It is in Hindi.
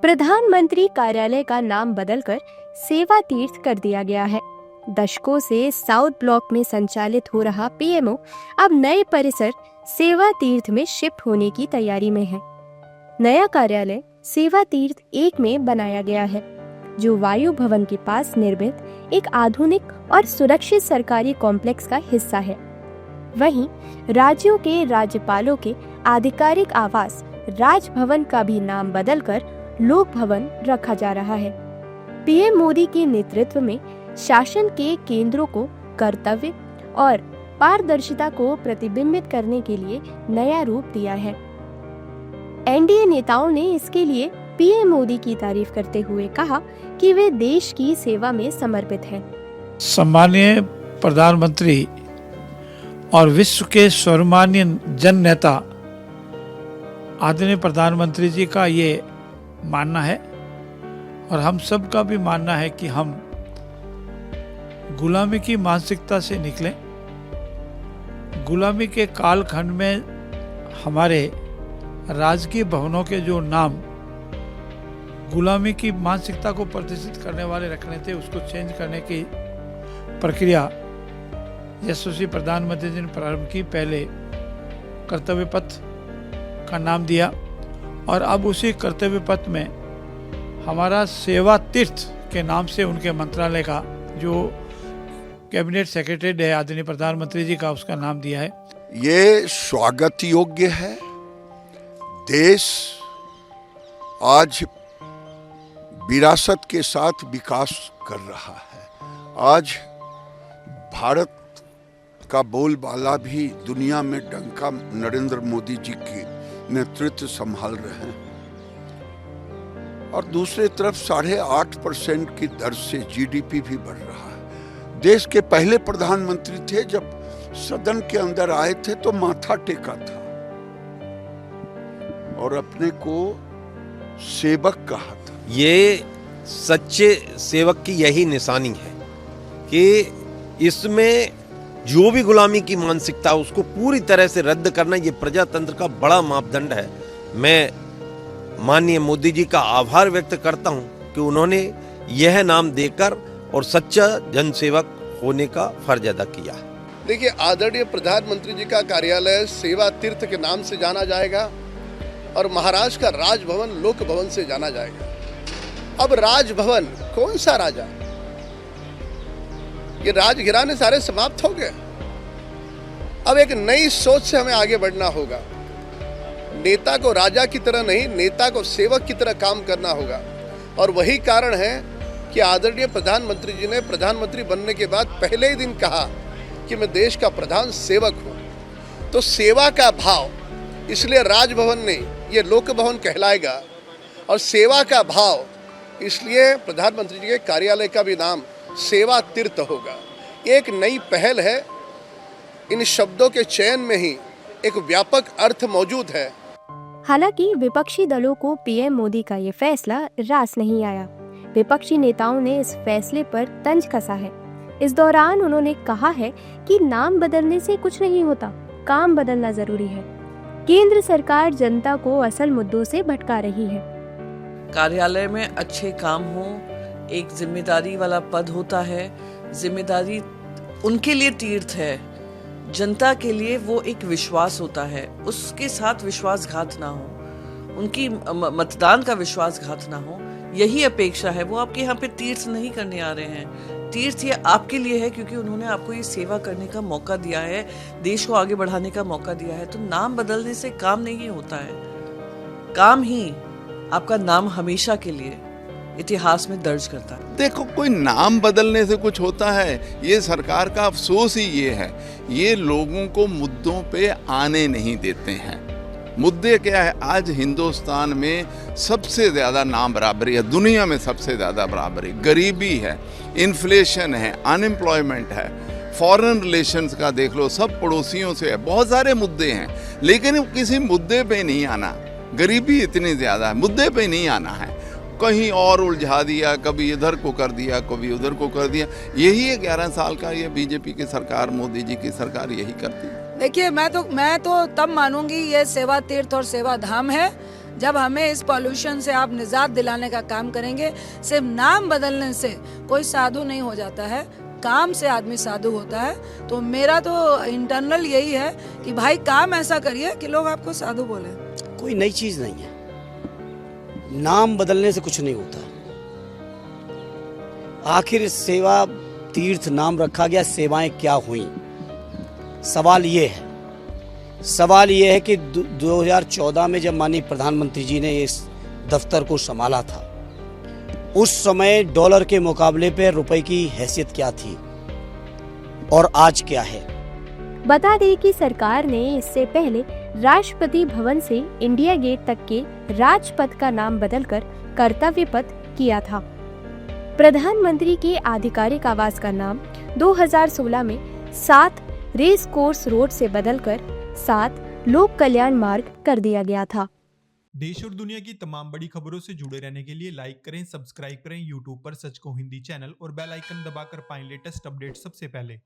प्रधानमंत्री कार्यालय का नाम बदलकर सेवा तीर्थ कर दिया गया है। दशकों से साउथ ब्लॉक में संचालित हो रहा पीएमओ अब नए परिसर सेवा तीर्थ में शिफ्ट होने की तैयारी में है। नया कार्यालय सेवा तीर्थ 1 में बनाया गया है, जो वायु भवन के पास निर्मित एक आधुनिक और सुरक्षित सरकारी कॉम्प्लेक्स का हिस्सा है। वहीं राज्यों के राज्यपालों के आधिकारिक आवास राजभवन का भी नाम बदलकर लोक भवन रखा जा रहा है। पीएम मोदी के नेतृत्व में शासन के केंद्रों को कर्तव्य और पारदर्शिता को प्रतिबिंबित करने के लिए नया रूप दिया है। एनडीए नेताओं ने इसके लिए पीएम मोदी की तारीफ करते हुए कहा कि वे देश की सेवा में समर्पित हैं। सम्मानीय प्रधानमंत्री और विश्व के सर्वमान्य जन नेता आदरणीय प्रधानमंत्री जी का ये मानना है और हम सब का भी मानना है कि हम गुलामी की मानसिकता से निकलें। गुलामी के कालखंड में हमारे राजकीय भवनों के जो नाम गुलामी की मानसिकता को प्रदर्शित करने वाले रखने थे, उसको चेंज करने की प्रक्रिया यशस्वी प्रधानमंत्री जी ने प्रारंभ की। पहले कर्तव्य पथ का नाम दिया और अब उसी कर्तव्य पथ में हमारा सेवा तीर्थ के नाम से उनके मंत्रालय का जो कैबिनेट सेक्रेटरी है आदरणीय प्रधानमंत्री जी का, उसका नाम दिया है। ये स्वागत योग्य है। देश आज विरासत के साथ विकास कर रहा है। आज भारत का बोलबाला भी दुनिया में डंका नरेंद्र मोदी जी के नेतृत्व संभाल रहे हैं और दूसरी तरफ 8.5% की दर से जीडीपी भी बढ़ रहा है। देश के पहले प्रधानमंत्री थे, जब सदन के अंदर आए थे तो माथा टेका था और अपने को सेवक कहा था। ये सच्चे सेवक की यही निशानी है कि इसमें जो भी गुलामी की मानसिकता उसको पूरी तरह से रद्द करना, ये प्रजातंत्र का बड़ा मापदंड है। मैं माननीय मोदी जी का आभार व्यक्त करता हूं कि उन्होंने यह नाम देकर और सच्चा जनसेवक होने का फर्ज अदा किया। देखिए, आदरणीय प्रधानमंत्री जी का कार्यालय सेवा तीर्थ के नाम से जाना जाएगा और महाराष्ट्र का राजभवन लोक भवन से जाना जाएगा। अब राजभवन, कौन सा राजा? ये राजघराने सारे समाप्त हो गए। अब एक नई सोच से हमें आगे बढ़ना होगा। नेता को राजा की तरह नहीं, नेता को सेवक की तरह काम करना होगा। और वही कारण है कि आदरणीय प्रधानमंत्री जी ने प्रधानमंत्री बनने के बाद पहले ही दिन कहा कि मैं देश का प्रधान सेवक हूं। तो सेवा का भाव, इसलिए राजभवन नहीं, ये लोक भवन कहलाएगा। और सेवा का भाव, इसलिए प्रधानमंत्री जी के कार्यालय का भी नाम सेवा तीर्थ होगा। एक नई पहल है। इन शब्दों के चयन में ही एक व्यापक अर्थ मौजूद है। हालांकि विपक्षी दलों को पीएम मोदी का ये फैसला रास नहीं आया। विपक्षी नेताओं ने इस फैसले पर तंज कसा है। इस दौरान उन्होंने कहा है कि नाम बदलने से कुछ नहीं होता, काम बदलना जरूरी है। केंद्र सरकार जनता को असल मुद्दों से भटका रही है। कार्यालय में अच्छे काम हो, एक जिम्मेदारी वाला पद होता है। जिम्मेदारी उनके लिए तीर्थ है, जनता के लिए वो एक विश्वास होता है। उसके साथ विश्वासघात ना हो, उनकी मतदान का विश्वासघात ना हो, यही अपेक्षा है। वो आपके यहाँ पे तीर्थ नहीं करने आ रहे हैं। तीर्थ ये आपके लिए है क्योंकि उन्होंने आपको ये सेवा करने का मौका दिया है, देश को आगे बढ़ाने का मौका दिया है। तो नाम बदलने से काम नहीं होता है। काम ही आपका नाम हमेशा के लिए इतिहास में दर्ज करता है। देखो, कोई नाम बदलने से कुछ होता है? ये सरकार का अफसोस ही ये है, ये लोगों को मुद्दों पे आने नहीं देते हैं। मुद्दे क्या है? आज हिंदुस्तान में सबसे ज़्यादा नाम बराबरी है, दुनिया में सबसे ज़्यादा बराबरी, गरीबी है, इन्फ्लेशन है, अनएम्प्लॉयमेंट है, फॉरेन रिलेशंस का देख लो, सब पड़ोसियों से है, बहुत सारे मुद्दे हैं। लेकिन किसी मुद्दे पे नहीं आना। गरीबी इतनी ज़्यादा है, मुद्दे पे नहीं आना है। कहीं और उलझा दिया, कभी इधर को कर दिया, कभी उधर को कर दिया। यही है 11 साल का ये बीजेपी की सरकार, मोदी जी की सरकार यही करती है। देखिए, मैं तो तब मानूंगी ये सेवा तीर्थ और सेवा धाम है जब हमें इस पॉल्यूशन से आप निजात दिलाने का काम करेंगे। सिर्फ नाम बदलने से कोई साधु नहीं हो जाता है, काम से आदमी साधु होता है। तो मेरा तो इंटरनल यही है कि भाई काम ऐसा करिए कि लोग आपको साधु बोले। कोई नई चीज नहीं है, नाम बदलने से कुछ नहीं होता। आखिर सेवा तीर्थ नाम रखा गया, सेवाएं क्या हुई? सवाल ये है कि 2014 में जब माननीय प्रधानमंत्री जी ने इस दफ्तर को संभाला था, उस समय डॉलर के मुकाबले पे रुपए की हैसियत क्या थी और आज क्या है? बता दें कि सरकार ने इससे पहले राष्ट्रपति भवन से इंडिया गेट तक के राजपथ का नाम बदलकर कर्तव्य पथ किया था। प्रधानमंत्री के आधिकारिक आवास का नाम 2016 में 7 रेस कोर्स रोड से बदलकर 7 लोक कल्याण मार्ग कर दिया गया था। देश और दुनिया की तमाम बड़ी खबरों से जुड़े रहने के लिए लाइक करें, सब्सक्राइब करें यूट्यूब पर सच को हिंदी चैनल और बेल आइकन दबाकर पाएं लेटेस्ट अपडेट सबसे पहले।